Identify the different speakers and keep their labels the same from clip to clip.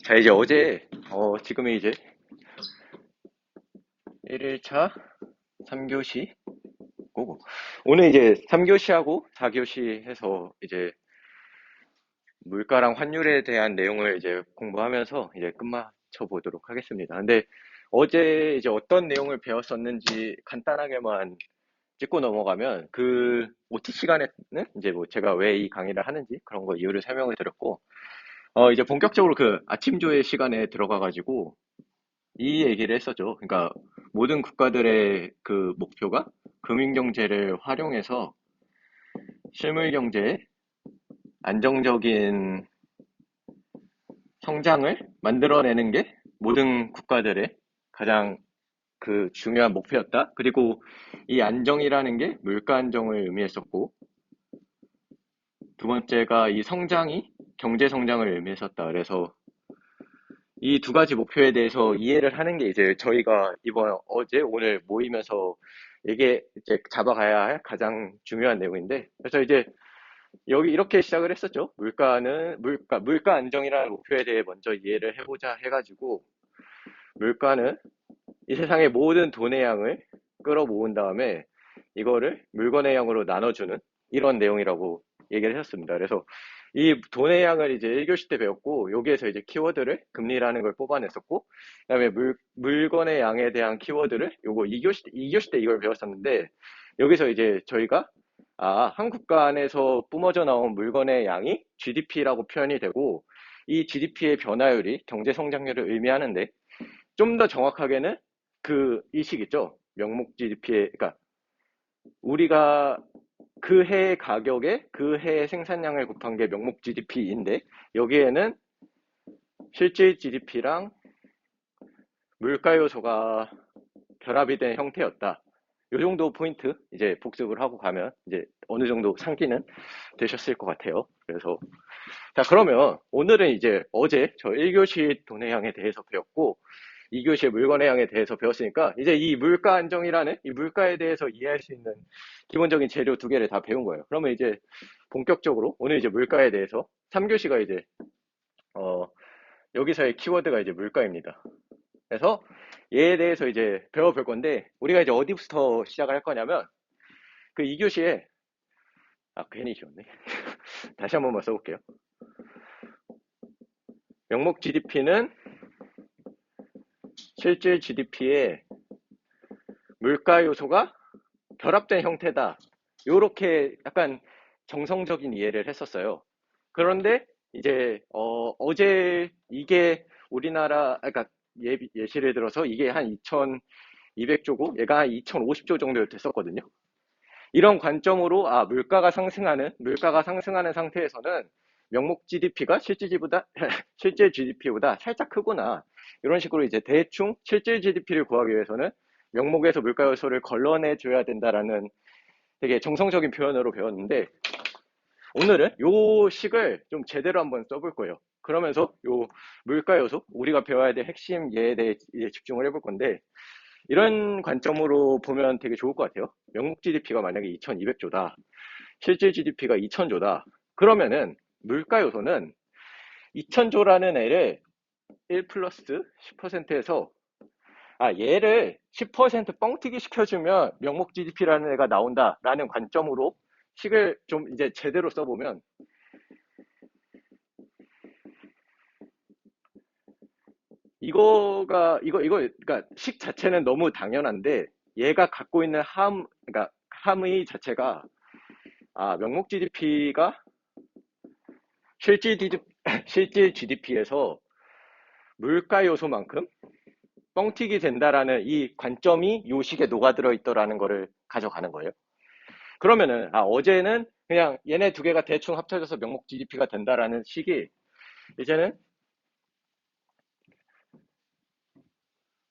Speaker 1: 자, 이제 어제, 지금이 이제 1일차 3교시 고 오늘 이제 3교시하고 4교시 해서 이제 물가랑 환율에 대한 내용을 이제 공부하면서 이제 끝마쳐 보도록 하겠습니다. 근데 어제 이제 어떤 내용을 배웠었는지 간단하게만 짚고 넘어가면 그 OT 시간에는 이제 뭐 제가 왜 이 강의를 하는지 그런 거 이유를 설명을 드렸고, 이제 본격적으로 그 아침 조회 시간에 들어가가지고 이 얘기를 했었죠. 그러니까 모든 국가들의 그 목표가 금융경제를 활용해서 실물경제의 안정적인 성장을 만들어내는 게 모든 국가들의 가장 그 중요한 목표였다. 그리고 이 안정이라는 게 물가 안정을 의미했었고, 두 번째가 이 성장이 경제 성장을 의미했었다. 그래서 이 두 가지 목표에 대해서 이해를 하는 게 이제 저희가 이번 어제 오늘 모이면서 이게 이제 잡아가야 할 가장 중요한 내용인데, 그래서 이제 여기 이렇게 시작을 했었죠. 물가 안정이라는 목표에 대해 먼저 이해를 해보자 해가지고, 물가는 이 세상의 모든 돈의 양을 끌어모은 다음에 이거를 물건의 양으로 나눠주는 이런 내용이라고 얘기를 했었습니다. 그래서 이 돈의 양을 이제 1교시 때 배웠고, 여기에서 이제 키워드를 금리라는 걸 뽑아냈었고, 그다음에 물건의 양에 대한 키워드를 요거 2교시 때 이걸 배웠었는데, 여기서 이제 저희가 한 국가 안에서 뿜어져 나온 물건의 양이 GDP라고 표현이 되고, 이 GDP의 변화율이 경제 성장률을 의미하는데, 좀 더 정확하게는 그 이식 있죠. 명목 GDP의, 그러니까 우리가 그 해의 가격에 그 해의 생산량을 곱한 게 명목 GDP인데, 여기에는 실질 GDP랑 물가 요소가 결합이 된 형태였다. 요 정도 포인트 이제 복습을 하고 가면 이제 어느 정도 상기는 되셨을 것 같아요. 그래서 자, 그러면 오늘은 이제 어제 저 1교시 돈의 양에 대해서 배웠고, 2교시의 물건의 양에 대해서 배웠으니까 이제 이 물가 안정이라는 이 물가에 대해서 이해할 수 있는 기본적인 재료 두 개를 다 배운 거예요. 그러면 이제 본격적으로 오늘 이제 물가에 대해서 3교시가 이제 어 여기서의 키워드가 이제 물가입니다. 그래서 얘에 대해서 이제 배워볼 건데, 우리가 이제 어디부터 시작을 할 거냐면 그 2교시에 괜히 지웠네. 다시 한 번만 써볼게요. 명목 GDP는 실질 GDP에 물가 요소가 결합된 형태다. 요렇게 약간 정성적인 이해를 했었어요. 그런데 이제 어제 이게 우리나라, 그러니까 예시를 들어서 이게 한 2200조고 얘가 한 2050조 정도 됐었거든요. 이런 관점으로 물가가 상승하는 상태에서는 명목 GDP가 실질 GDP보다 살짝 크구나. 이런 식으로 이제 대충 실질 GDP를 구하기 위해서는 명목에서 물가 요소를 걸러내 줘야 된다라는 되게 정성적인 표현으로 배웠는데, 오늘은 요 식을 좀 제대로 한번 써볼 거예요. 그러면서 요 물가 요소, 우리가 배워야 될 핵심 예에 대해 이제 집중을 해볼 건데, 이런 관점으로 보면 되게 좋을 것 같아요. 명목 GDP가 만약에 2200조다. 실질 GDP가 2000조다. 그러면은 물가 요소는 2000조라는 애를 1 플러스 10%에서 얘를 10% 뻥튀기 시켜주면 명목 GDP라는 애가 나온다라는 관점으로 식을 좀 이제 제대로 써보면, 그러니까 식 자체는 너무 당연한데, 얘가 갖고 있는 그러니까 함의 자체가, 명목 GDP가 실질 GDP, 실질 GDP에서 물가 요소만큼 뻥튀기 된다라는 이 관점이 요 식에 녹아들어 있더라는 거를 가져가는 거예요. 그러면은, 어제는 그냥 얘네 두 개가 대충 합쳐져서 명목 GDP가 된다라는 식이 이제는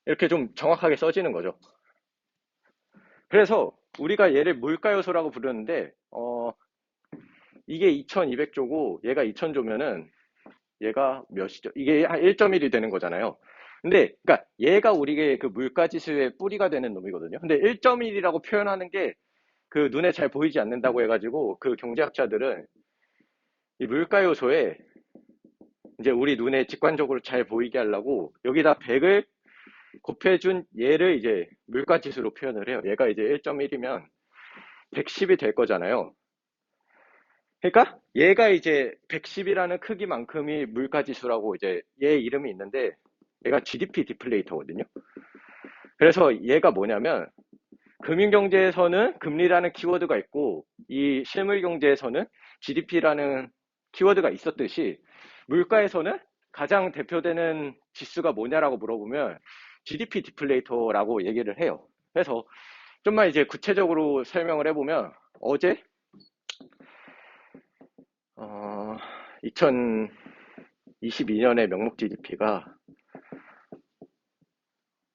Speaker 1: 이렇게 좀 정확하게 써지는 거죠. 그래서 우리가 얘를 물가 요소라고 부르는데, 이게 2200조고 얘가 2000조면은 얘가 몇이죠? 이게 한 1.1이 되는 거잖아요. 근데 그러니까 얘가 우리의 그 물가 지수의 뿌리가 되는 놈이거든요. 근데 1.1이라고 표현하는 게 그 눈에 잘 보이지 않는다고 해가지고 그 경제학자들은 이 물가 요소에 이제 우리 눈에 직관적으로 잘 보이게 하려고 여기다 100을 곱해준 얘를 이제 물가지수로 표현을 해요. 얘가 이제 1.1이면 110이 될 거잖아요. 그러니까 얘가 이제 110이라는 크기만큼이 물가지수라고 이제 얘 이름이 있는데 얘가 GDP 디플레이터거든요. 그래서 얘가 뭐냐면 금융경제에서는 금리라는 키워드가 있고 이 실물경제에서는 GDP라는 키워드가 있었듯이 물가에서는 가장 대표되는 지수가 뭐냐라고 물어보면 GDP 디플레이터라고 얘기를 해요. 그래서 좀만 이제 구체적으로 설명을 해보면 어제 2022년의 명목 GDP가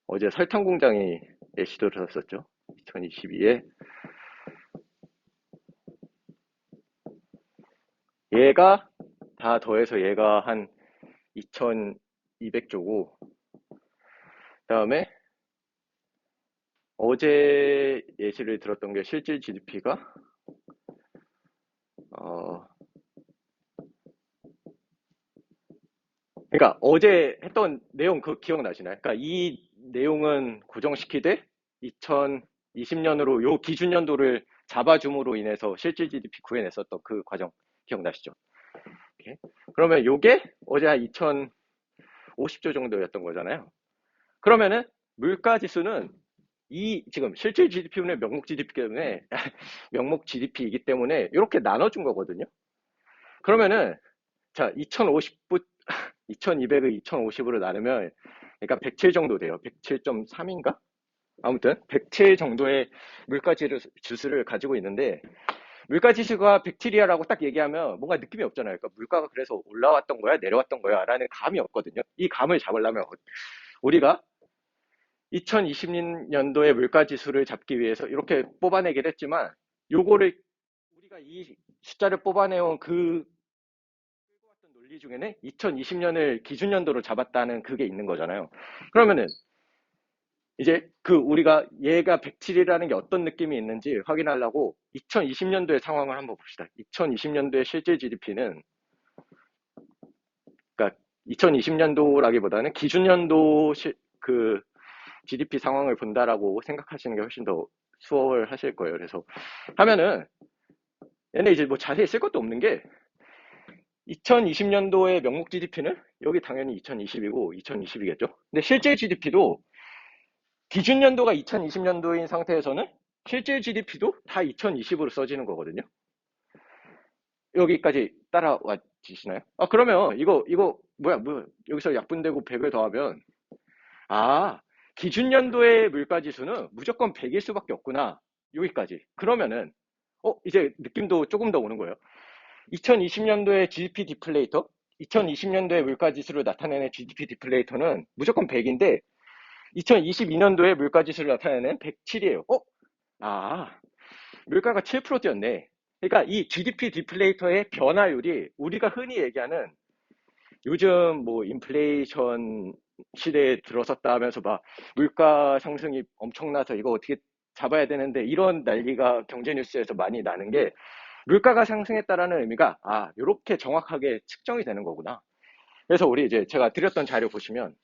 Speaker 1: 어제 설탕 공장이 시도를 했었죠. 2022에 얘가 다 더해서 얘가 한 2200조고 그다음에 어제 예시를 들었던 게 실질 GDP가 그러니까 어제 했던 내용 그 기억나시나요? 그러니까 이 내용은 고정시키되 2020년으로 요 기준연도를 잡아줌으로 인해서 실질 GDP 구해냈었던 그 과정 기억나시죠? 오케이. 그러면 요게 어제 한 2050조 정도였던 거잖아요. 그러면은 물가 지수는 이 지금 실질 GDP는 명목 GDP 때문에 명목 GDP이기 때문에 이렇게 나눠준 거거든요. 그러면은 자 2200을 2050으로 나누면 그러니까 107 정도 돼요. 107.3인가? 아무튼 107 정도의 물가 지수를 가지고 있는데 물가 지수가 107이야라고 딱 얘기하면 뭔가 느낌이 없잖아요. 그러니까 물가가 그래서 올라왔던 거야, 내려왔던 거야 라는 감이 없거든요. 이 감을 잡으려면 우리가 2020년도의 물가 지수를 잡기 위해서 이렇게 뽑아내긴 했지만 요거를 우리가 이 숫자를 뽑아내온 그 끌고 왔던 논리 중에는 2020년을 기준연도로 잡았다는 그게 있는 거잖아요. 그러면은 이제 그 우리가 얘가 107이라는 게 어떤 느낌이 있는지 확인하려고 2020년도의 상황을 한번 봅시다. 2020년도의 실질 GDP는 그러니까 2020년도라기보다는 기준연도 그 GDP 상황을 본다라고 생각하시는 게 훨씬 더 수월하실 거예요. 그래서 하면은 얘네 이제 뭐 자세히 쓸 것도 없는 게 2020년도의 명목 GDP는 여기 당연히 2020이고 2020이겠죠. 근데 실질 GDP도 기준연도가 2020년도인 상태에서는 실질 GDP도 다 2020으로 써지는 거거든요. 여기까지 따라와 주시나요? 그러면 이거 뭐야 여기서 약분되고 100을 더하면 기준연도의 물가지수는 무조건 100일 수밖에 없구나. 여기까지. 그러면은 이제 느낌도 조금 더 오는 거예요. 2020년도의 GDP 디플레이터, 2020년도의 물가지수를 나타내는 GDP 디플레이터는 무조건 100인데 2022년도에 물가지수를 나타내는 107이에요. 물가가 7%였네. 그러니까 이 GDP 디플레이터의 변화율이 우리가 흔히 얘기하는 요즘 뭐 인플레이션 시대에 들어섰다 하면서 막 물가 상승이 엄청나서 이거 어떻게 잡아야 되는데 이런 난리가 경제 뉴스에서 많이 나는 게 물가가 상승했다라는 의미가 이렇게 정확하게 측정이 되는 거구나. 그래서 우리 이제 제가 드렸던 자료 보시면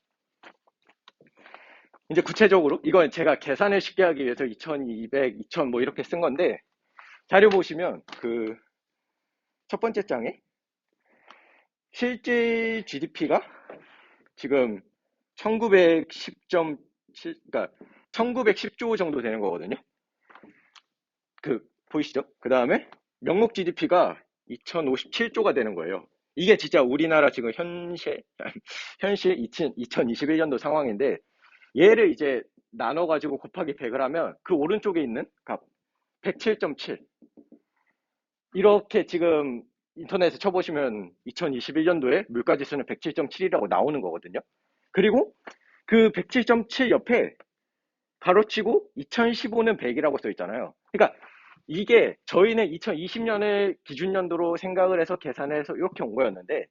Speaker 1: 이제 구체적으로 이건 제가 계산을 쉽게 하기 위해서 2200, 2000 뭐 이렇게 쓴 건데 자료 보시면 그 첫 번째 장에 실질 GDP가 지금 1910.7, 그러니까 1910조 정도 되는 거거든요. 보이시죠? 그 다음에 명목 GDP가 2057조가 되는 거예요. 이게 진짜 우리나라 지금 현실 2021년도 상황인데 얘를 이제 나눠가지고 곱하기 100을 하면 그 오른쪽에 있는 값 107.7 이렇게 지금 인터넷에 쳐보시면 2021년도에 물가지수는 107.7이라고 나오는 거거든요. 그리고 그 107.7 옆에 가로치고 2015는 100이라고 써 있잖아요. 그러니까 이게 저희는 2020년을 기준연도로 생각을 해서 계산해서 이렇게 온 거였는데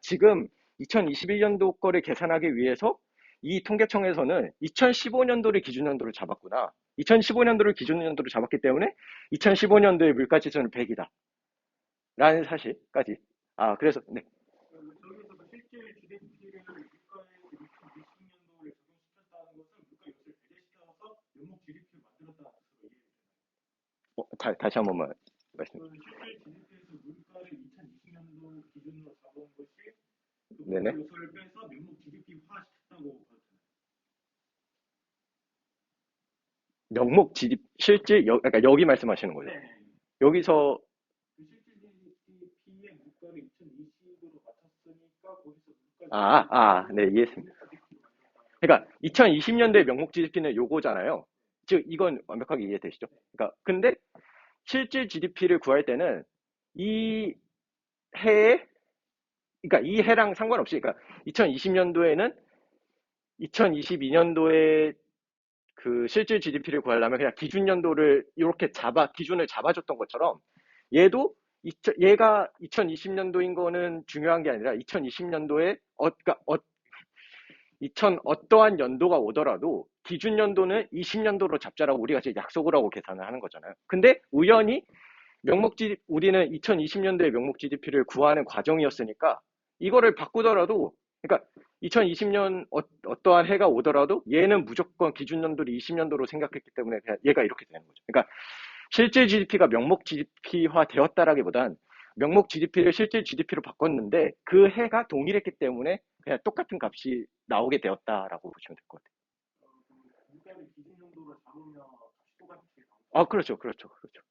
Speaker 1: 지금 2021년도 거를 계산하기 위해서 이 통계청에서는 2015년도를 기준연도로 잡았구나. 2015년도를 기준연도로 잡았기 때문에 2015년도의 물가지수는 100이다. 라는 사실까지. 그래서 네. 다시 한 번만 말씀. 네네. 명목 GDP 실질 그러니까 여기 말씀하시는 거죠. 여기서 네, 이해했습니다. 그러니까 2020년도에 명목 GDP는 요거잖아요. 즉 이건 완벽하게 이해되시죠? 그러니까 근데 실질 GDP를 구할 때는 이 해에 그러니까 이 해랑 상관없이 그러니까 2020년도에는 2022년도에 그 실질 GDP를 구하려면 그냥 기준 연도를 이렇게 기준을 잡아줬던 것처럼 얘도 얘가 2020년도인 거는 중요한 게 아니라 2020년도에 그러니까 2000 어떠한 연도가 오더라도 기준 연도는 20년도로 잡자라고 우리가 지금 약속을 하고 계산을 하는 거잖아요. 근데 우연히 우리는 2020년도에 명목 GDP를 구하는 과정이었으니까 이거를 바꾸더라도 그러니까 2020년 어떠한 해가 오더라도 얘는 무조건 기준 연도를 20년도로 생각했기 때문에 그냥 얘가 이렇게 되는 거죠. 그러니까 실질 GDP가 명목 GDP화 되었다라기보단 명목 GDP를 실질 GDP로 바꿨는데 그 해가 동일했기 때문에 그냥 똑같은 값이 나오게 되었다라고 보시면 될 것 같아요. 그렇죠, 그렇죠, 그렇죠.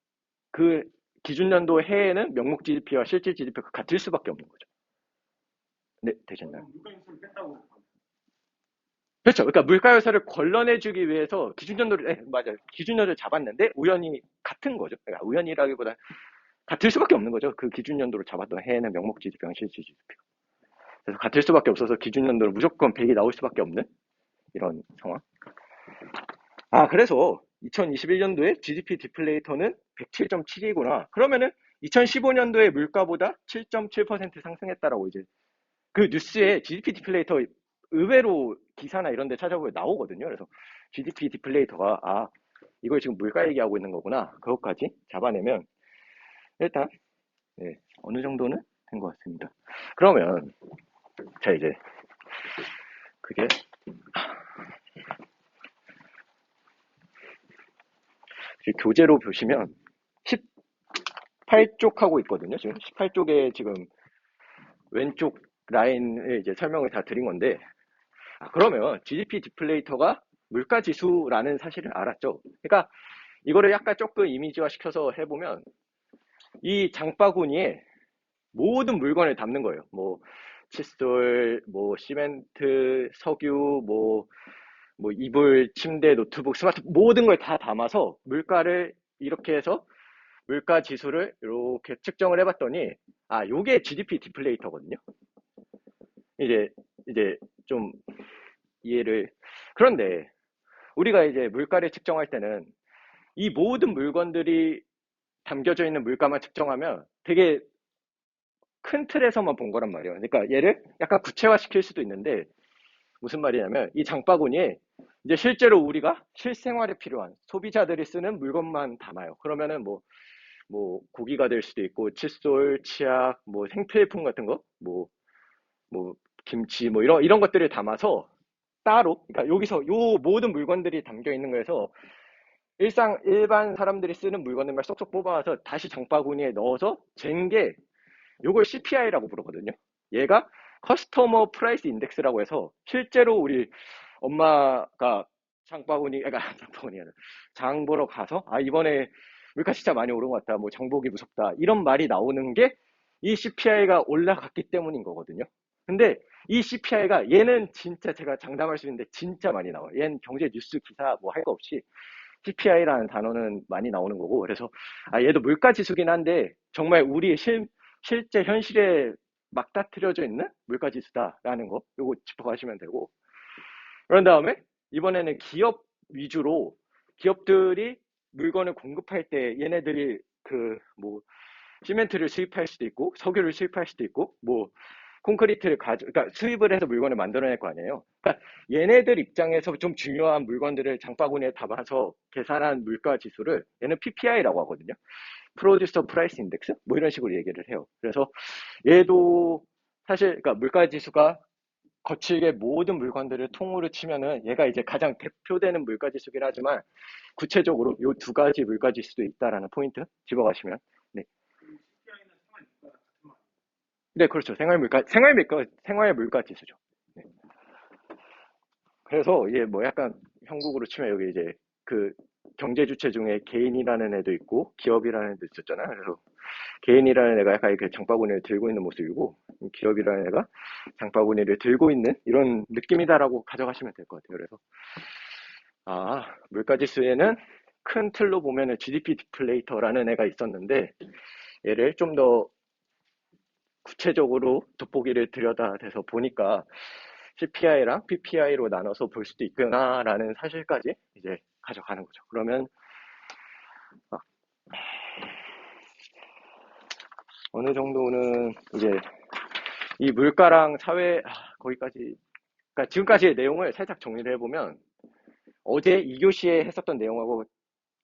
Speaker 1: 그 기준 연도 해에는 명목 GDP와 실질 GDP가 같을 수밖에 없는 거죠. 네, 되셨나요? 그렇죠. 그러니까 물가 요소를 걸러내주기 위해서 기준 연도를, 맞아요. 기준 연도를 잡았는데 우연히 같은 거죠. 그러니까 우연이라기보다 같을 수밖에 없는 거죠. 그 기준 연도를 잡았던 해에는 명목 GDP랑 실질 GDP. 그래서 같을 수밖에 없어서 기준 연도로 무조건 100이 나올 수밖에 없는 이런 상황. 그래서 2021년도에 GDP 디플레이터는 107.7이구나. 그러면은 2015년도에 물가보다 7.7% 상승했다라고 이제 그 뉴스에 GDP 디플레이터 의외로 기사나 이런 데 찾아보면 나오거든요. 그래서 GDP 디플레이터가 이걸 지금 물가 얘기하고 있는 거구나. 그것까지 잡아내면 일단 네, 어느 정도는 된 것 같습니다. 그러면 자 이제 그게 교재로 보시면 18쪽 하고 있거든요. 지금 18쪽에 지금 왼쪽 라인을 이제 설명을 다 드린 건데 그러면 GDP 디플레이터가 물가 지수라는 사실을 알았죠. 그러니까 이거를 약간 조금 이미지화 시켜서 해보면 이 장바구니에 모든 물건을 담는 거예요. 뭐 칫솔, 뭐 시멘트, 석유, 뭐 이불, 침대, 노트북, 스마트 모든 걸 다 담아서 물가를 이렇게 해서 물가 지수를 이렇게 측정을 해봤더니 요게 GDP 디플레이터거든요. 이제 좀 이해를 그런데 우리가 이제 물가를 측정할 때는 이 모든 물건들이 담겨져 있는 물가만 측정하면 되게 큰 틀에서만 본 거란 말이에요. 그러니까 얘를 약간 구체화시킬 수도 있는데 무슨 말이냐면 이 장바구니에 이제 실제로 우리가 실생활에 필요한 소비자들이 쓰는 물건만 담아요. 그러면은 뭐 고기가 될 수도 있고 칫솔, 치약, 뭐 생필품 같은 거, 뭐 김치 뭐 이런 것들을 담아서 따로 그러니까 여기서 요 모든 물건들이 담겨 있는 거에서 일반 사람들이 쓰는 물건들만 쏙쏙 뽑아서 다시 장바구니에 넣어서 잰 게 요걸 CPI라고 부르거든요. 얘가 커스터머 프라이스 인덱스라고 해서 실제로 우리 엄마가 그러니까 장바구니 아니라 장 보러 가서 이번에 물가 진짜 많이 오른 것 같다. 뭐 장보기 무섭다. 이런 말이 나오는 게 이 CPI가 올라갔기 때문인 거거든요. 근데 이 CPI가 얘는 진짜 제가 장담할 수 있는데 진짜 많이 나와요. 얘는 경제 뉴스 기사 뭐 할 거 없이 CPI라는 단어는 많이 나오는 거고 그래서 얘도 물가 지수긴 한데 정말 우리 실제 현실에 막다트려져 있는 물가 지수다라는 거 요거 짚어가시면 되고 그런 다음에 이번에는 기업 위주로 기업들이 물건을 공급할 때 얘네들이 그 뭐 시멘트를 수입할 수도 있고 석유를 수입할 수도 있고 뭐 콘크리트를 그러니까 수입을 해서 물건을 만들어낼 거 아니에요. 그러니까 얘네들 입장에서 좀 중요한 물건들을 장바구니에 담아서 계산한 물가 지수를 얘는 PPI라고 하거든요. 프로듀서 프라이스 인덱스 뭐 이런 식으로 얘기를 해요. 그래서 얘도 사실, 그러니까 물가 지수가 거칠게 모든 물건들을 통으로 치면은 얘가 이제 가장 대표되는 물가 지수긴 하지만 구체적으로 요 두 가지 물가 지수도 있다라는 포인트 집어가시면 네. 네, 그렇죠. 생활 물가 지수죠. 네. 그래서 이게 뭐 약간 형국으로 치면 여기 이제 그 경제 주체 중에 개인이라는 애도 있고 기업이라는 애도 있었잖아요. 그래서 개인이라는 애가 약간 이렇게 장바구니를 들고 있는 모습이고 기업이라는 애가 장바구니를 들고 있는 이런 느낌이다라고 가져가시면 될 것 같아요. 그래서 물가 지수에는 큰 틀로 보면은 GDP 디플레이터라는 애가 있었는데 얘를 좀 더 구체적으로 돋보기를 들여다대서 보니까 CPI랑 PPI로 나눠서 볼 수도 있구나라는 사실까지 이제 가져가는 거죠. 그러면 어, 어느 정도는 이제 이 물가랑 사회 거기까지 그러니까 지금까지의 내용을 살짝 정리를 해보면 어제 2교시에 했었던 내용하고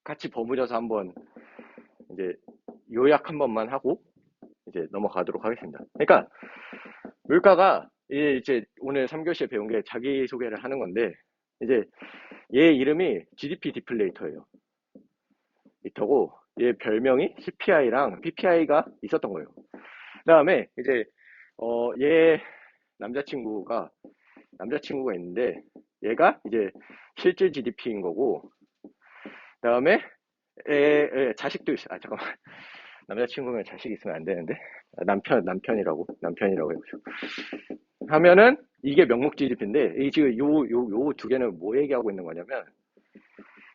Speaker 1: 같이 버무려서 한번 이제 요약 한 번만 하고 이제 넘어가도록 하겠습니다. 그러니까 물가가 이제 오늘 3교시에 배운 게 자기소개를 하는 건데 이제 얘 이름이 GDP 디플레이터예요. 이터고 얘 별명이 CPI랑 PPI가 있었던 거예요. 그다음에 이제 얘 남자친구가 있는데 얘가 이제 실질 GDP인 거고 그다음에 자식도 있어. 잠깐만. 남자친구면 자식이 있으면 안 되는데 남편이라고 해보죠. 하면은 이게 명목 GDP인데 이 지금 요 두 개는 뭐 얘기하고 있는 거냐면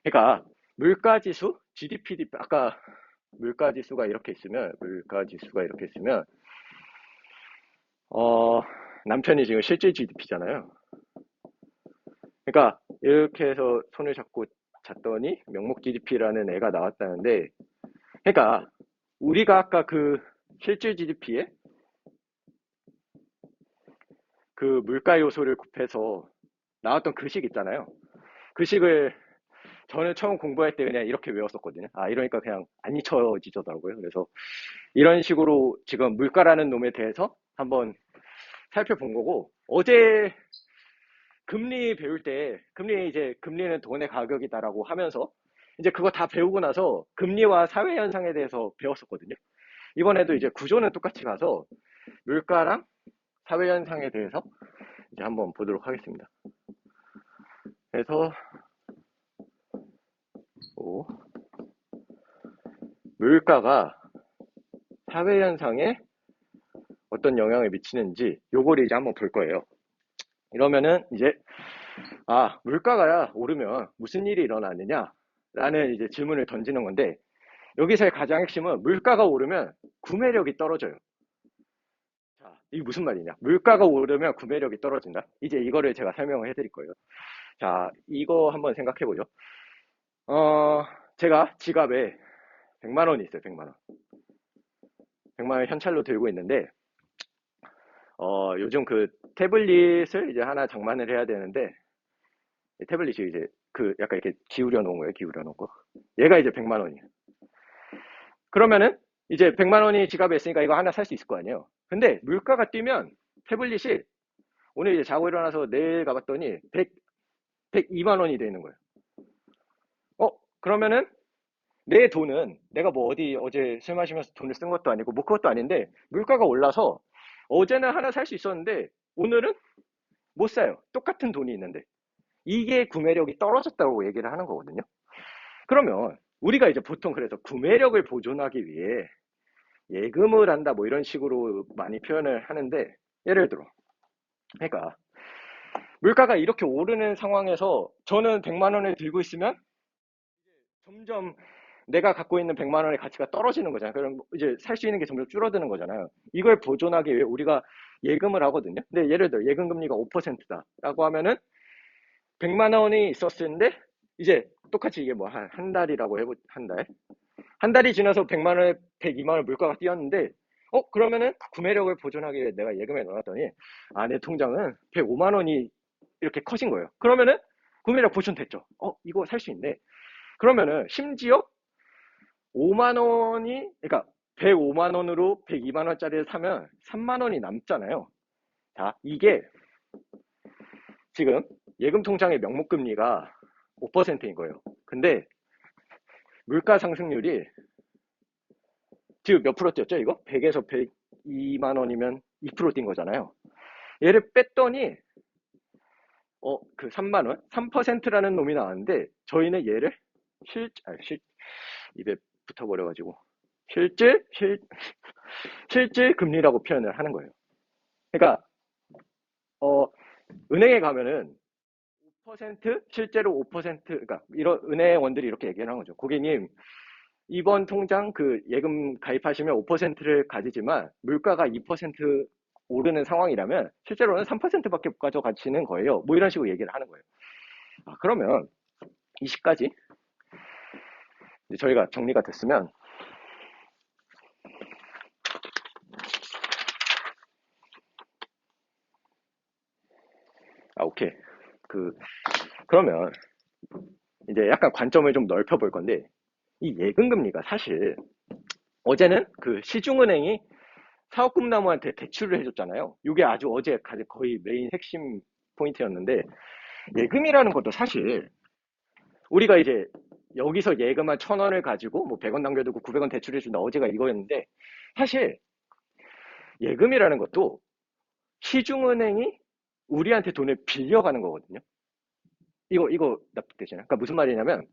Speaker 1: 그러니까 물가지수 GDP 아까 물가 지수가 이렇게 있으면 어 남편이 지금 실질 GDP잖아요. 그러니까 이렇게 해서 손을 잡고 잤더니 명목 GDP라는 애가 나왔다는데 그러니까 우리가 아까 그 실질 GDP에 그 물가 요소를 곱해서 나왔던 그 식 있잖아요. 그 식을 저는 처음 공부할 때 그냥 이렇게 외웠었거든요. 이러니까 그냥 안 잊혀지더라고요. 그래서 이런 식으로 지금 물가라는 놈에 대해서 한번 살펴본 거고, 어제 금리 배울 때, 금리는 돈의 가격이다라고 하면서, 이제 그거 다 배우고 나서 금리와 사회 현상에 대해서 배웠었거든요. 이번에도 이제 구조는 똑같이 가서 물가랑 사회 현상에 대해서 이제 한번 보도록 하겠습니다. 그래서, 오, 물가가 사회 현상에 어떤 영향을 미치는지 요거를 이제 한번 볼 거예요. 이러면은 이제 물가가 오르면 무슨 일이 일어나느냐라는 이제 질문을 던지는 건데 여기서의 가장 핵심은 물가가 오르면 구매력이 떨어져요. 자, 이게 무슨 말이냐? 물가가 오르면 구매력이 떨어진다. 이제 이거를 제가 설명을 해드릴 거예요. 자, 이거 한번 생각해 보죠. 제가 지갑에 100만 원이 있어요. 100만 원. 100만 원 현찰로 들고 있는데 요즘 그 태블릿을 이제 하나 장만을 해야 되는데 태블릿이 이제 그 약간 이렇게 기울여 놓은 거예요. 기울여 놓은 거. 얘가 이제 100만 원이에요. 그러면은 이제 100만 원이 지갑에 있으니까 이거 하나 살 수 있을 거 아니에요. 근데 물가가 뛰면 태블릿이 오늘 이제 자고 일어나서 내일 가봤더니 102만 원이 되는 거예요. 그러면은 내 돈은 내가 뭐 어디 어제 술 마시면서 돈을 쓴 것도 아니고 뭐 그것도 아닌데 물가가 올라서 어제는 하나 살 수 있었는데 오늘은 못 사요. 똑같은 돈이 있는데. 이게 구매력이 떨어졌다고 얘기를 하는 거거든요. 그러면 우리가 이제 보통 그래서 구매력을 보존하기 위해 예금을 한다 뭐 이런 식으로 많이 표현을 하는데 예를 들어 그러니까 물가가 이렇게 오르는 상황에서 저는 100만 원을 들고 있으면 점점 내가 갖고 있는 100만 원의 가치가 떨어지는 거잖아요. 그럼 이제 살 수 있는 게 점점 줄어드는 거잖아요. 이걸 보존하기 위해 우리가 예금을 하거든요. 근데 예를 들어 예금 금리가 5%다라고 하면은 100만 원이 있었는데 이제 똑같이 이게 뭐 한 달이라고 해보 한 달. 한 달이 지나서 100만 원에 102만 원 물가가 뛰었는데 그러면은 구매력을 보존하기 위해 내가 예금에 넣어놨더니 내 통장은 105만 원이 이렇게 커진 거예요. 그러면은 구매력 보존됐죠. 이거 살 수 있네. 그러면은 심지어 5만 원이 그러니까 105만 원으로 102만 원짜리를 사면 3만 원이 남잖아요. 자, 이게 지금 예금 통장의 명목금리가 5%인 거예요. 근데 물가 상승률이 지금 몇 프로 뛰었죠, 이거? 100에서 102만 원이면 2%뛴 거잖아요. 얘를 뺐더니 그 3만 원, 3%라는 놈이 나왔는데 저희는 얘를 입에 붙어버려가지고 실질 금리라고 표현을 하는 거예요. 그러니까 은행에 가면은 5% 실제로 5% 그러니까 이런 은행원들이 이렇게 얘기를 하는 거죠. 고객님 이번 통장 그 예금 가입하시면 5%를 가지지만 물가가 2% 오르는 상황이라면 실제로는 3%밖에 못 가져가시는 거예요. 뭐 이런 식으로 얘기를 하는 거예요. 그러면 이 시까지 저희가 정리가 됐으면 오케이. 그러면 이제 약간 관점을 좀 넓혀 볼 건데 이 예금금리가 사실 어제는 그 시중은행이 사업금나무한테 대출을 해줬잖아요. 이게 아주 어제 거의 메인 핵심 포인트였는데 예금이라는 것도 사실 우리가 이제 여기서 예금 한 1,000원을 가지고 뭐 100원 남겨두고 900원 대출해준다 어제가 이거였는데 사실 예금이라는 것도 시중은행이 우리한테 돈을 빌려가는 거거든요. 이거 납득되시나요? 그러니까 무슨 말이냐면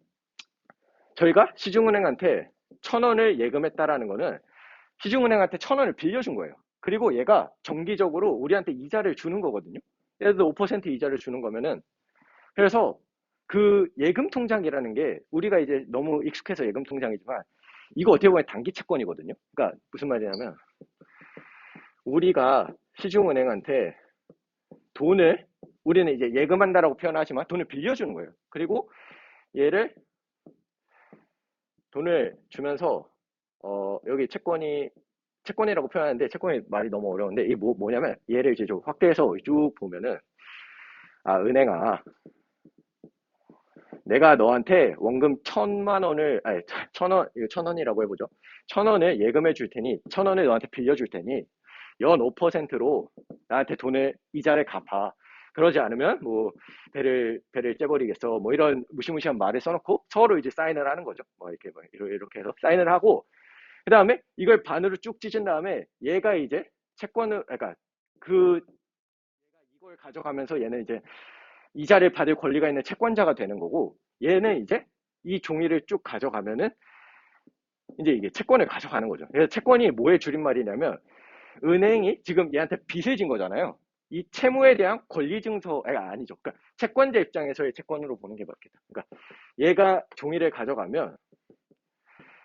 Speaker 1: 저희가 시중은행한테 1,000원을 예금했다라는 거는 시중은행한테 1,000원을 빌려준 거예요. 그리고 얘가 정기적으로 우리한테 이자를 주는 거거든요. 예를 들어 5% 이자를 주는 거면은 그래서 그 예금 통장이라는 게 우리가 이제 너무 익숙해서 예금 통장이지만 이거 어떻게 보면 단기 채권이거든요. 그러니까 무슨 말이냐면 우리가 시중은행한테 돈을 우리는 이제 예금한다라고 표현하지만 돈을 빌려주는 거예요. 그리고 얘를 돈을 주면서 여기 채권이라고 표현하는데 채권이 말이 너무 어려운데 이게 뭐냐면 얘를 이제 좀 확대해서 쭉 보면은 은행아 내가 너한테 원금 1,000만 원을 아니 1,000원 이거 1,000원이라고 해보죠. 1,000원을 예금해 줄 테니 1,000원을 너한테 빌려 줄 테니 연 5%로 나한테 돈을 이자를 갚아. 그러지 않으면 뭐 배를 째버리겠어. 뭐 이런 무시무시한 말을 써놓고 서로 이제 사인을 하는 거죠. 뭐 이렇게 해서 사인을 하고 그 다음에 이걸 반으로 쭉 찢은 다음에 얘가 이제 채권을 그러니까 그 이걸 가져가면서 얘는 이제 이자를 받을 권리가 있는 채권자가 되는 거고 얘는 이제 이 종이를 쭉 가져가면은 이제 이게 채권을 가져가는 거죠. 그래서 채권이 뭐의 줄임말이냐면 은행이 지금 얘한테 빚을 진 거잖아요. 이 채무에 대한 권리증서가 아니죠. 그러니까 채권자 입장에서의 채권으로 보는 게 맞겠다. 그러니까 얘가 종이를 가져가면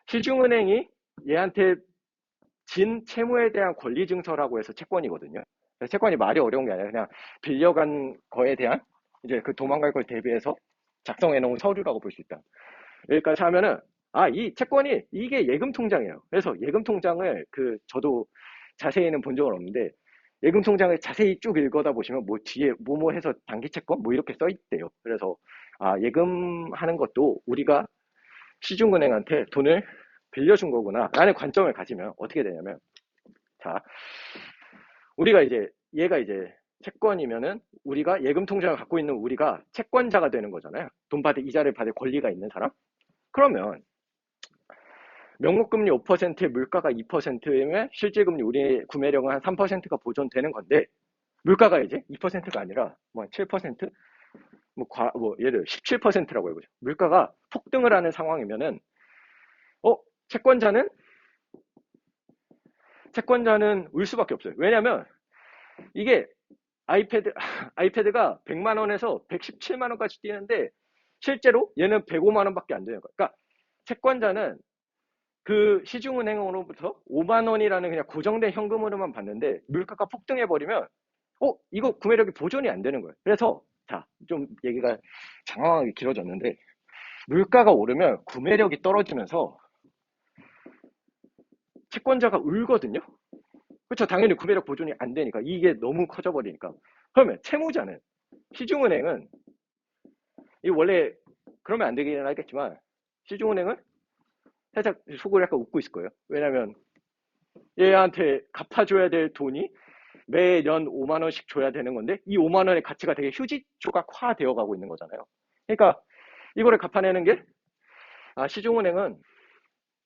Speaker 1: 시중은행이 얘한테 진 채무에 대한 권리증서라고 해서 채권이거든요. 채권이 말이 어려운 게 아니라 그냥 빌려간 거에 대한 이제 그 도망갈 걸 대비해서 작성해 놓은 서류라고 볼 수 있다. 여기까지 하면은 이 채권이 이게 예금 통장이에요. 그래서 예금 통장을 저도 자세히는 본 적은 없는데 예금 통장을 자세히 쭉 읽어다 보시면 뭐 뒤에 뭐뭐 해서 단기 채권 뭐 이렇게 써 있대요. 그래서 예금하는 것도 우리가 시중은행한테 돈을 빌려준 거구나 라는 관점을 가지면 어떻게 되냐면 자 우리가 이제 얘가 이제 채권이면은 우리가 예금 통장을 갖고 있는 우리가 채권자가 되는 거잖아요. 돈 받을 이자를 받을 권리가 있는 사람. 그러면 명목금리 5%에 물가가 2%면 실질금리 우리의 구매력은 한 3%가 보존되는 건데 물가가 이제 2%가 아니라 뭐 7%? 예를 들어 17%라고 해보죠. 물가가 폭등을 하는 상황이면은 채권자는 울 수밖에 없어요. 왜냐면 이게 아이패드가 100만 원에서 117만 원까지 뛰는데 실제로 얘는 105만 원밖에 안 되는 거예요. 그러니까 채권자는 그 시중은행으로부터 5만 원이라는 그냥 고정된 현금으로만 받는데 물가가 폭등해버리면 이거 구매력이 보존이 안 되는 거예요. 그래서 좀 얘기가 장황하게 길어졌는데 물가가 오르면 구매력이 떨어지면서 채권자가 울거든요. 그렇죠. 당연히 구매력 보존이 안 되니까 이게 너무 커져버리니까 그러면 채무자는 시중은행은 이 원래 그러면 안 되긴 하겠지만 시중은행은 살짝 속으로 약간 웃고 있을 거예요. 왜냐면 얘한테 갚아줘야 될 돈이 매년 5만 원씩 줘야 되는 건데 이 5만 원의 가치가 되게 휴지 조각화 되어 가고 있는 거잖아요. 그러니까 이거를 갚아내는 게 시중은행은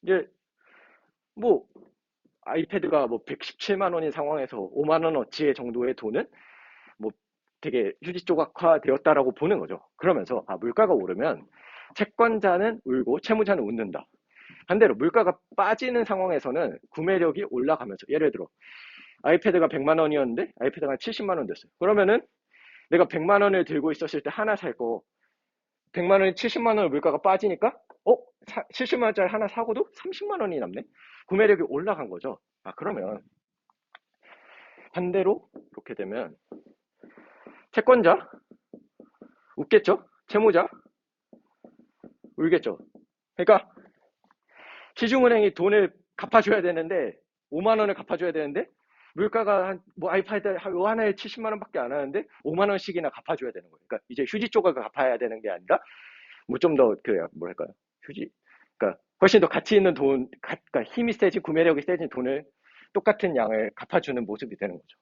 Speaker 1: 이제 뭐 아이패드가 뭐 117만 원인 상황에서 5만 원어치 정도의 돈은 뭐 되게 휴지 조각화 되었다라고 보는 거죠. 그러면서 물가가 오르면 채권자는 울고 채무자는 웃는다. 반대로 물가가 빠지는 상황에서는 구매력이 올라가면서 예를 들어 아이패드가 100만 원이었는데 아이패드가 70만 원 됐어요. 그러면은 내가 100만 원을 들고 있었을 때 하나 살 거 100만 원이 70만 원 물가가 빠지니까 70만 원짜리 하나 사고도 30만 원이 남네. 구매력이 올라간 거죠. 그러면 반대로 이렇게 되면 채권자 웃겠죠? 채무자 울겠죠? 그러니까 시중은행이 돈을 갚아줘야 되는데 5만 원을 갚아줘야 되는데 물가가 뭐 아이패드 하나에 70만 원밖에 안 하는데 5만 원씩이나 갚아줘야 되는 거예요. 그러니까 이제 휴지 조각을 갚아야 되는 게 아니라 뭐 좀 더 뭐랄까요? 휴지 그러니까 훨씬 더 가치 있는 돈, 그러니까 힘이 세진 구매력이 세진 돈을 똑같은 양을 갚아주는 모습이 되는 거죠.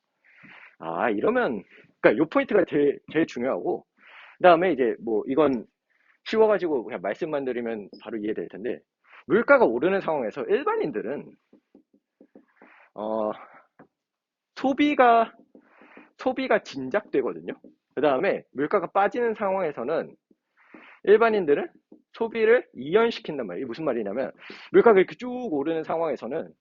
Speaker 1: 이러면 그러니까 요 포인트가 제일 중요하고 그다음에 이제 뭐 이건 쉬워가지고 그냥 말씀만 드리면 바로 이해될 텐데 물가가 오르는 상황에서 일반인들은 어, 소비가 진작되거든요. 그 다음에 물가가 빠지는 상황에서는 일반인들은 소비를 이연시킨단 말이에요. 무슨 말이냐면 물가가 이렇게 쭉 오르는 상황에서는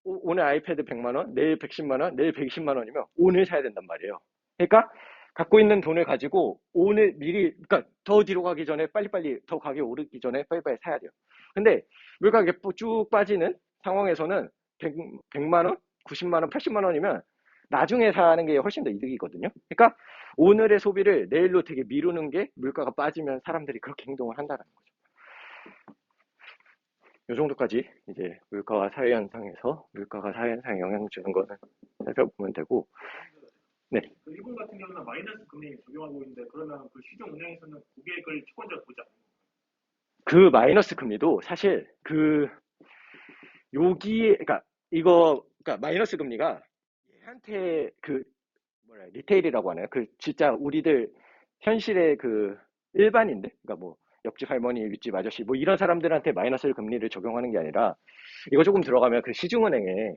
Speaker 1: 오늘 아이패드 100만 원, 내일 110만 원, 내일 120만 원이면 오늘 사야 된단 말이에요. 그러니까 갖고 있는 돈을 가지고 오늘 미리 그러니까 더 뒤로 가기 전에 빨리빨리 더 가격이 오르기 전에 빨리빨리 사야 돼요. 근데 물가가 쭉 빠지는 상황에서는 100만 원, 90만 원, 80만 원이면 나중에 사는 게 훨씬 더 이득이거든요. 그러니까 오늘의 소비를 내일로 되게 미루는 게 물가가 빠지면 사람들이 그렇게 행동을 한다는 거죠. 이 정도까지 이제 물가와 사회 현상에서 물가가 사회 현상에 영향을 주는 거는 살펴보면 되고, 네.
Speaker 2: 그 일본 같은 경우는 마이너스 금리 적용하고 있는데 그러면 그 시중 은행에서는 고객을 채권자로 보지 않는 거예요.
Speaker 1: 그 마이너스 금리도 사실 그러니까 그러니까 마이너스 금리가 얘한테 리테일이라고 하나요? 진짜 우리들 현실의 일반인들, 그러니까 뭐 옆집 할머니, 윗집 아저씨 뭐 이런 사람들한테 마이너스 금리를 적용하는 게 아니라 이거 조금 들어가면 시중은행에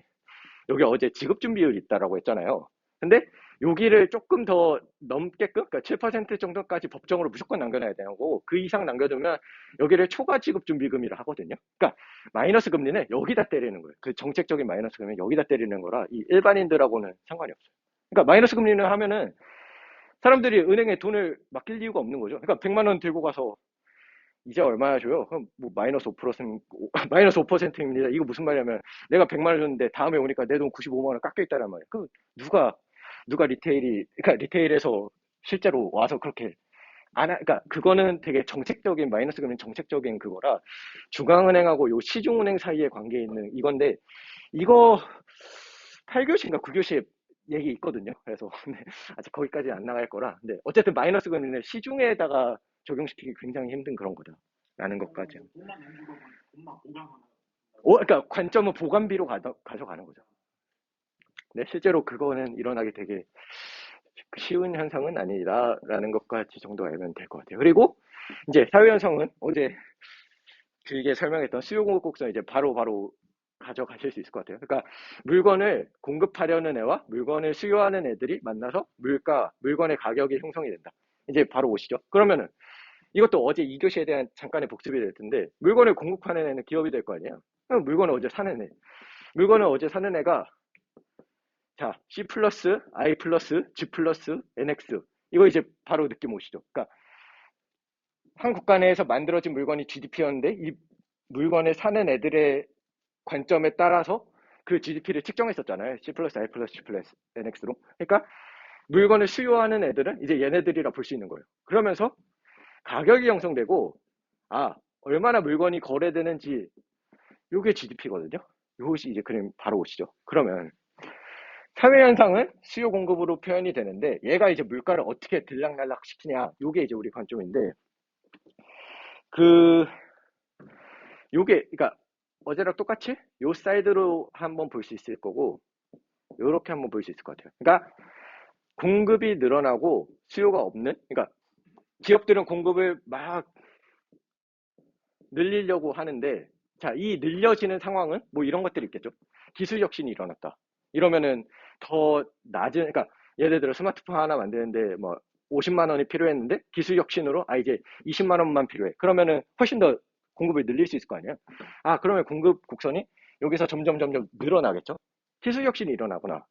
Speaker 1: 여기 어제 지급준비율 있다라고 했잖아요. 근데 여기를 조금 더 넘게끔, 그러니까 7% 정도까지 법정으로 무조건 남겨놔야 되는 거고, 그 이상 남겨두면 여기를 초과 지급준비금이라 하거든요. 그러니까 마이너스 금리는 여기다 때리는 거예요. 그 정책적인 마이너스 금리는 여기다 때리는 거라 이 일반인들하고는 상관이 없어요. 그러니까 마이너스 금리는 하면은 사람들이 은행에 돈을 맡길 이유가 없는 거죠. 그러니까 100만 원 들고 가서 이제 얼마나 줘요? 그럼 뭐 마이너스 5%, 마이너스 5%입니다. 이거 무슨 말이냐면 내가 100만 원 줬는데 다음에 오니까 내 돈 95만 원 깎여 있다란 말이에요. 누가 그러니까 리테일에서 실제로 와서 그렇게 그러니까 그거는 되게 정책적인 마이너스 금리 정책적인 그거라 중앙은행하고 요 시중은행 사이에 관계에 있는 이건데 이거 8교시인가 9교시에 얘기 있거든요. 그래서 아직 거기까지 안 나갈 거라. 근데 어쨌든 마이너스 금리는 시중에다가 적용시키기 굉장히 힘든 그런 거다라는 것까지.
Speaker 2: 돈만 연주고 돈만 보강하는.
Speaker 1: 그러니까 관점은 보관비로 가져가는 거죠. 네, 실제로 그거는 일어나기 되게 쉬운 현상은 아니다라는 것까지 정도 알면 될 것 같아요. 그리고 이제 사회 현상은 어제 길게 설명했던 수요 공급 곡선 이제 바로 가져가실 수 있을 것 같아요. 그러니까 물건을 공급하려는 애와 물건을 수요하는 애들이 만나서 물건의 가격이 형성이 된다. 이제 바로 오시죠. 그러면은 이것도 어제 2교시에 대한 잠깐의 복습이 될 텐데 물건을 공급하는 애는 기업이 될 거 아니에요. 그럼 물건을 어제 사는 애. 물건을 어제 사는 애가 C 플러스, I 플러스, G 플러스, NX. 이거 이제 바로 느낌 오시죠. 그러니까 한 국가 내에서 만들어진 물건이 GDP였는데 이 물건을 사는 애들의 관점에 따라서 그 GDP를 측정했었잖아요. C 플러스, I 플러스, G 플러스, NX로. 그러니까 물건을 수요하는 애들은 이제 얘네들이라 볼 수 있는 거예요. 그러면서 가격이 형성되고 얼마나 물건이 거래되는지 요게 GDP거든요. 요것이 이제 그림 바로 오시죠. 그러면 사회 현상은 수요 공급으로 표현이 되는데 얘가 이제 물가를 어떻게 들락날락 시키냐 요게 이제 우리 관점인데 요게 그러니까 어제랑 똑같이 요 사이드로 한번 볼 수 있을 거고 이렇게 한번 볼 수 있을 것 같아요. 그러니까 공급이 늘어나고 수요가 없는, 그러니까 기업들은 공급을 막 늘리려고 하는데, 자, 이 늘려지는 상황은 뭐 이런 것들이 있겠죠. 기술 혁신이 일어났다. 이러면은 더 낮은, 그러니까 예를 들어 스마트폰 하나 만드는데 뭐 50만 원이 필요했는데 기술 혁신으로 이제 20만 원만 필요해. 그러면은 훨씬 더 공급을 늘릴 수 있을 거 아니에요. 그러면 공급 곡선이 여기서 점점 늘어나겠죠. 기술 혁신이 일어나거나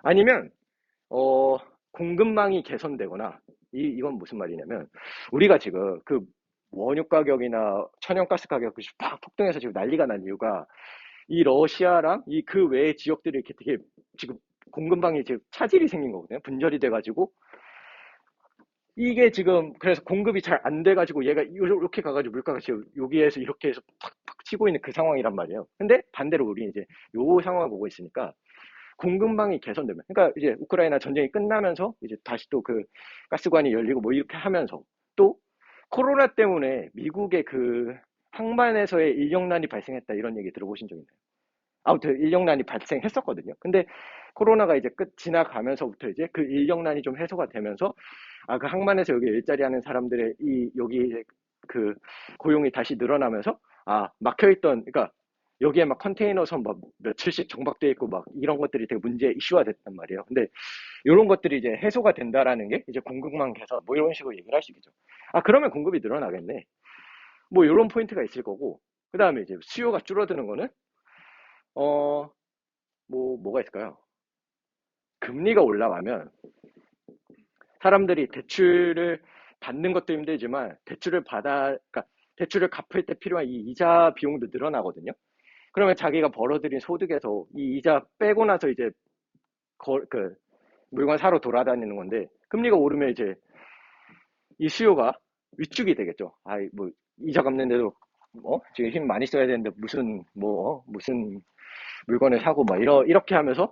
Speaker 1: 아니면 어 공급망이 개선되거나 이건 무슨 말이냐면 우리가 지금 그 원유 가격이나 천연가스 가격이 팍 폭등해서 지금 난리가 난 이유가 이 러시아랑 이 그 외의 지역들이 이렇게 되게 지금 공급망이 지금 차질이 생긴 거거든요. 분절이 돼가지고 이게 지금 그래서 공급이 잘 안 돼가지고 얘가 이렇게 가가지고 물가가 지금 여기에서 이렇게 해서 팍팍 치고 있는 그 상황이란 말이에요. 근데 반대로 우리 이제 요 상황을 보고 있으니까 공급망이 개선되면, 그러니까 이제 우크라이나 전쟁이 끝나면서 이제 다시 또 그 가스관이 열리고 뭐 이렇게 하면서 또 코로나 때문에 미국의 그 항만에서의 인력난이 발생했다 이런 얘기 들어보신 적 있나요? 아무튼 인력난이 발생했었거든요. 근데 코로나가 이제 끝 지나가면서부터 이제 그 인력난이 좀 해소가 되면서 그 항만에서 여기 일자리 하는 사람들의 여기 그 고용이 다시 늘어나면서 막혀있던, 그러니까 여기에 막 컨테이너선 막 며칠씩 정박돼 있고 막 이런 것들이 되게 문제 이슈화 됐단 말이에요. 근데 이런 것들이 이제 해소가 된다라는 게 이제 공급망 개선 뭐 이런 식으로 얘기를 할 수 있겠죠. 그러면 공급이 늘어나겠네. 뭐 이런 포인트가 있을 거고, 그 다음에 이제 수요가 줄어드는 거는 어 뭐가 있을까요? 금리가 올라가면 사람들이 대출을 받는 것도 힘들지만 그러니까 대출을 갚을 때 필요한 이 이자 비용도 늘어나거든요. 그러면 자기가 벌어들인 소득에서 이 이자 빼고 나서 이제 그 물건 사러 돌아다니는 건데, 금리가 오르면 이제 이 수요가 위축이 되겠죠. 뭐 이자 갚는데도 지금 힘 많이 써야 되는데 무슨 물건을 사고 막 이렇게 하면서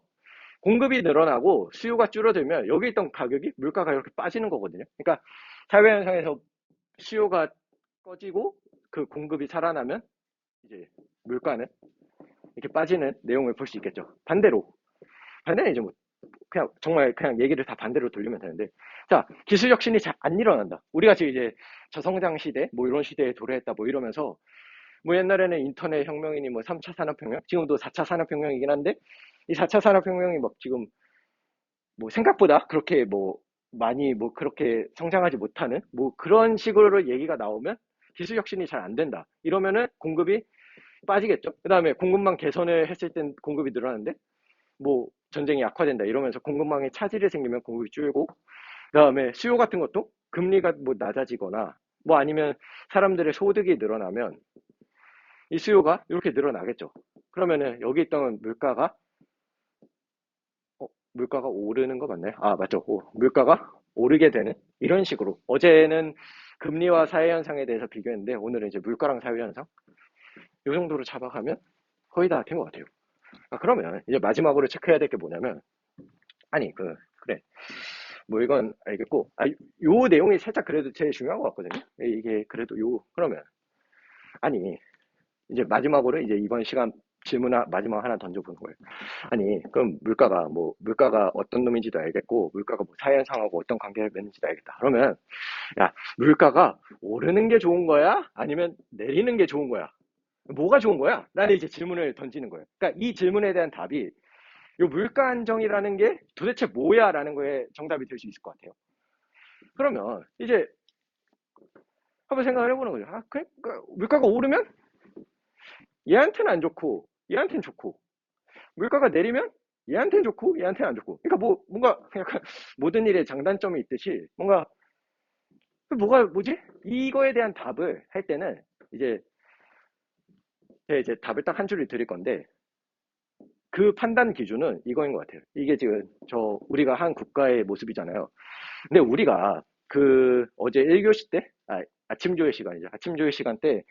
Speaker 1: 공급이 늘어나고 수요가 줄어들면 여기 있던 가격이 물가가 이렇게 빠지는 거거든요. 그러니까 사회 현상에서 수요가 꺼지고 그 공급이 살아나면 이제 물가는 이렇게 빠지는 내용을 볼 수 있겠죠. 반대는 이제 뭐 그냥 정말 그냥 얘기를 다 반대로 돌리면 되는데, 자, 기술 혁신이 잘 안 일어난다. 우리가 지금 이제 저성장 시대 뭐 이런 시대에 도래했다 뭐 이러면서 뭐 옛날에는 인터넷 혁명이니 뭐 3차 산업혁명, 지금도 4차 산업혁명이긴 한데 이 4차 산업혁명이 막 지금 뭐 생각보다 그렇게 뭐 많이 뭐 그렇게 성장하지 못하는 뭐 그런 식으로 얘기가 나오면 기술 혁신이 잘 안 된다. 이러면은 공급이 빠지겠죠. 그 다음에 공급망 개선을 했을 땐 공급이 늘어나는데 뭐 전쟁이 약화된다 이러면서 공급망에 차질이 생기면 공급이 줄고, 그 다음에 수요 같은 것도 금리가 뭐 낮아지거나 뭐 아니면 사람들의 소득이 늘어나면 이 수요가 이렇게 늘어나겠죠. 그러면은 여기 있던 물가가 오르는 거 맞나요? 맞죠. 물가가 오르게 되는 이런 식으로, 어제는 금리와 사회현상에 대해서 비교했는데 오늘은 이제 물가랑 사회현상 이 정도로 잡아가면 거의 다 된 것 같아요. 그러면 이제 마지막으로 체크해야 될 게 뭐냐면, 아니 그래 뭐 이건 알겠고, 요 내용이 살짝 그래도 제일 중요한 것 같거든요. 이게 그래도 그러면 아니 이제 마지막으로 이제 이번 시간 질문 마지막 하나 던져보는 거예요. 아니, 그럼 물가가 어떤 놈인지도 알겠고, 물가가 뭐 사회현상하고 어떤 관계를 맺는지도 알겠다. 그러면, 야, 물가가 오르는 게 좋은 거야? 아니면 내리는 게 좋은 거야? 뭐가 좋은 거야? 나는 이제 질문을 던지는 거예요. 그러니까 이 질문에 대한 답이, 요 물가 안정이라는 게 도대체 뭐야? 라는 거에 정답이 될 수 있을 것 같아요. 그러면, 이제, 한번 생각을 해보는 거죠. 그러니까 물가가 오르면 얘한테는 안 좋고, 얘한테는 좋고, 물가가 내리면 얘한테는 좋고 얘한테는 안 좋고, 그러니까 뭐 뭔가 약간 모든 일에 장단점이 있듯이 뭔가 뭐가 뭐지? 이거에 대한 답을 할 때는 이제 제가 이제 답을 딱 한 줄을 드릴 건데, 그 판단 기준은 이거인 것 같아요. 이게 지금 우리가 한 국가의 모습이잖아요. 근데 우리가 그 어제 1교시 때 아침 조회 시간이죠. 아침 조회 시간 때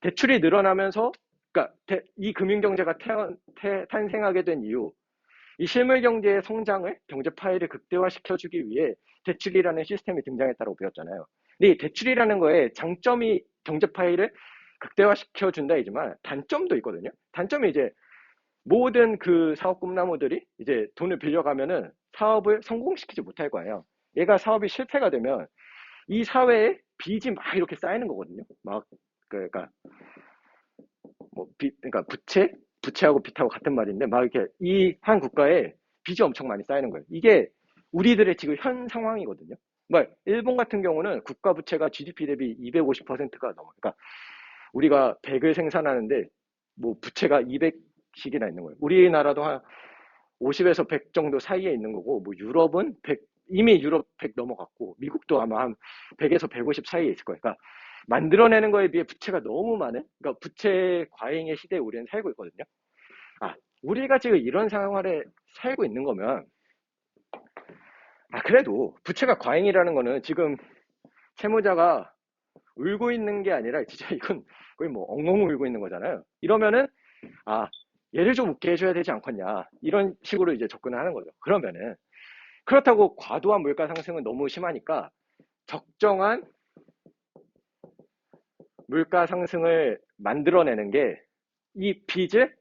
Speaker 1: 대출이 늘어나면서, 그러니까 이 금융경제가 탄생하게 된 이유, 이 실물 경제의 성장을, 경제 파이를 극대화시켜주기 위해 대출이라는 시스템이 등장했다고 배웠잖아요. 근데 이 대출이라는 거에 장점이 경제 파이를 극대화시켜준다 이지만 단점도 있거든요. 단점이 이제 모든 그 사업 꿈나무들이 이제 돈을 빌려가면은 사업을 성공시키지 못할 거예요. 얘가 사업이 실패가 되면 이 사회에 빚이 막 이렇게 쌓이는 거거든요. 막 그러니까 뭐 그러니까 부채하고 빚하고 같은 말인데 막 이렇게 이 한 국가에 빚이 엄청 많이 쌓이는 거예요. 이게 우리들의 지금 현 상황이거든요. 뭐 일본 같은 경우는 국가 부채가 GDP 대비 250%가 넘어요. 그러니까 우리가 100을 생산하는데 뭐 부채가 200씩이나 있는 거예요. 우리나라도 한 50에서 100 정도 사이에 있는 거고, 뭐 유럽은 100, 이미 유럽 100 넘어갔고, 미국도 아마 한 100에서 150 사이에 있을 거예요. 그러니까 만들어내는 거에 비해 부채가 너무 많은, 그러니까 부채 과잉의 시대에 우리는 살고 있거든요. 아, 우리가 지금 이런 상황에 살고 있는 거면, 그래도 부채가 과잉이라는 거는 지금 채무자가 울고 있는 게 아니라 진짜 이건 거의 뭐 엉엉 울고 있는 거잖아요. 이러면은 아 얘를 좀 웃게 해줘야 되지 않겠냐 이런 식으로 이제 접근을 하는 거죠. 그러면은 그렇다고 과도한 물가 상승은 너무 심하니까 적정한 물가 상승을 만들어내는 게 이 빚을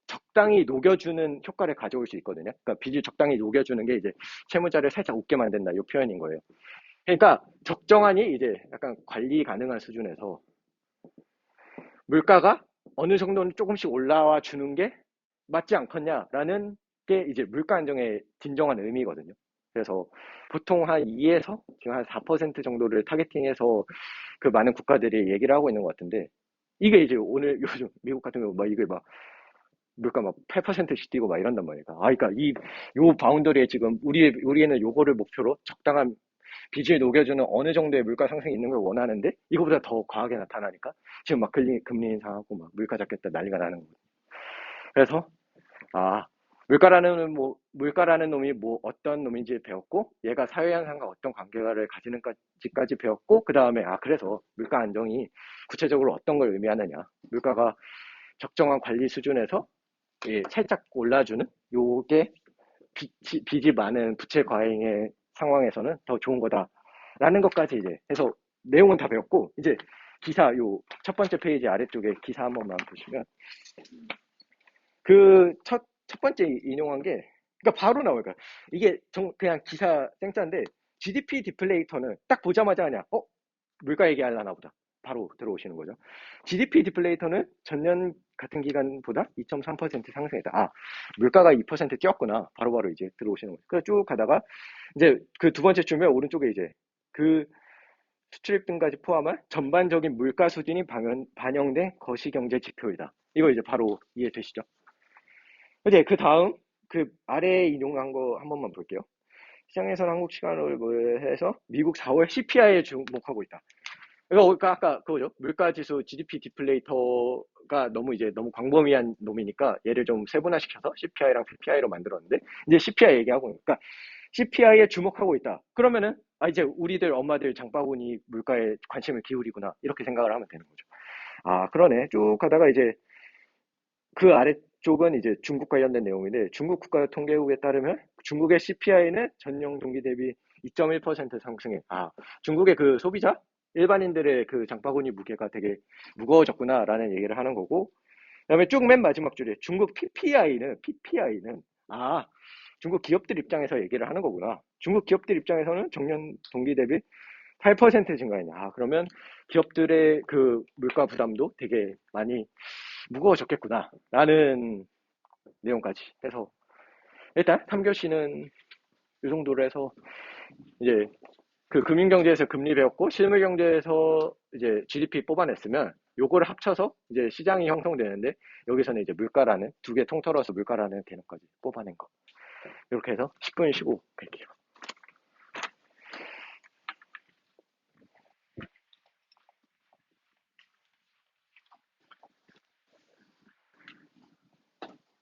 Speaker 1: 적당히 녹여주는 효과를 가져올 수 있거든요. 그러니까 빚을 적당히 녹여주는 게 이제 채무자를 살짝 웃게 만든다 이 표현인 거예요. 그러니까 적정하니 이제 약간 관리 가능한 수준에서 물가가 어느 정도는 조금씩 올라와 주는 게 맞지 않겠냐라는 게 이제 물가 안정의 진정한 의미거든요. 그래서 보통 한 2에서 지금 한 4% 정도를 타겟팅해서 그 많은 국가들이 얘기를 하고 있는 것 같은데 이게 이제 오늘 요즘 미국 같은 경우 막 이게 막 물가 막 8%씩 뛰고 막 이런단 말이야. 그러니까 요 바운더리에 지금 우리는 요거를 목표로 적당한 빚을 녹여주는 어느 정도의 물가 상승이 있는 걸 원하는데 이거보다 더 과하게 나타나니까 지금 막 금리 인상하고 막 물가 잡겠다 난리가 나는 거예요. 그래서 아 물가라는 놈이 뭐 어떤 놈인지 배웠고 얘가 사회 현상과 어떤 관계를 가지는지까지 배웠고 그 다음에 그래서 물가 안정이 구체적으로 어떤 걸 의미하느냐 물가가 적정한 관리 수준에서 살짝 올라주는 요게 빚이 많은 부채 과잉의 상황에서는 더 좋은 거다라는 것까지 이제 해서 내용은 다 배웠고 이제 기사 요 첫 번째 페이지 아래쪽에 기사 한 번만 보시면 그 첫 번째 인용한 게 그러니까 바로 나와요. 그러니까 이게 그냥 기사 땡짠데 GDP 디플레이터는 딱 보자마자 그냥 물가 얘기하려나 보다. 바로 들어오시는 거죠. GDP 디플레이터는 전년 같은 기간보다 2.3% 상승했다. 물가가 2% 뛰었구나. 바로바로 이제 들어오시는 거죠. 그래서 쭉 가다가 이제 그 두 번째 줄면 오른쪽에 이제 그 수출입 등까지 포함한 전반적인 물가 수준이 반영된 거시경제 지표이다. 이거 이제 바로 이해되시죠? 이제 그 다음 그 아래에 인용한 거 한 번만 볼게요. 시장에서는 한국 시간으로 해서 미국 4월 CPI에 주목하고 있다. 그러니까 아까 그거죠. 물가지수 GDP 디플레이터가 너무 광범위한 놈이니까 얘를 좀 세분화시켜서 CPI랑 PPI로 만들었는데 이제 CPI 얘기하고 그러니까 CPI에 주목하고 있다. 그러면은 이제 우리들 엄마들 장바구니 물가에 관심을 기울이구나 이렇게 생각을 하면 되는 거죠. 그러네. 쭉 가다가 이제 그 아래쪽은 이제 중국 관련된 내용인데 중국 국가통계국에 따르면 중국의 CPI는 전년 동기 대비 2.1% 상승해. 중국의 그 소비자 일반인들의 그 장바구니 무게가 되게 무거워졌구나라는 얘기를 하는 거고 그다음에 쭉 맨 마지막 줄에 중국 PPI는 중국 기업들 입장에서 얘기를 하는 거구나. 중국 기업들 입장에서는 전년 동기 대비 8% 증가했냐. 그러면 기업들의 그 물가 부담도 되게 많이 무거워졌겠구나. 라는 내용까지 해서 일단 3교시는 이 정도로 해서 이제 그 금융경제에서 금리 배웠고 실물경제에서 이제 GDP 뽑아냈으면 요거를 합쳐서 이제 시장이 형성되는데 여기서는 이제 물가라는 두 개 통틀어서 물가라는 개념까지 뽑아낸 거. 이렇게 해서 10분 쉬고 갈게요.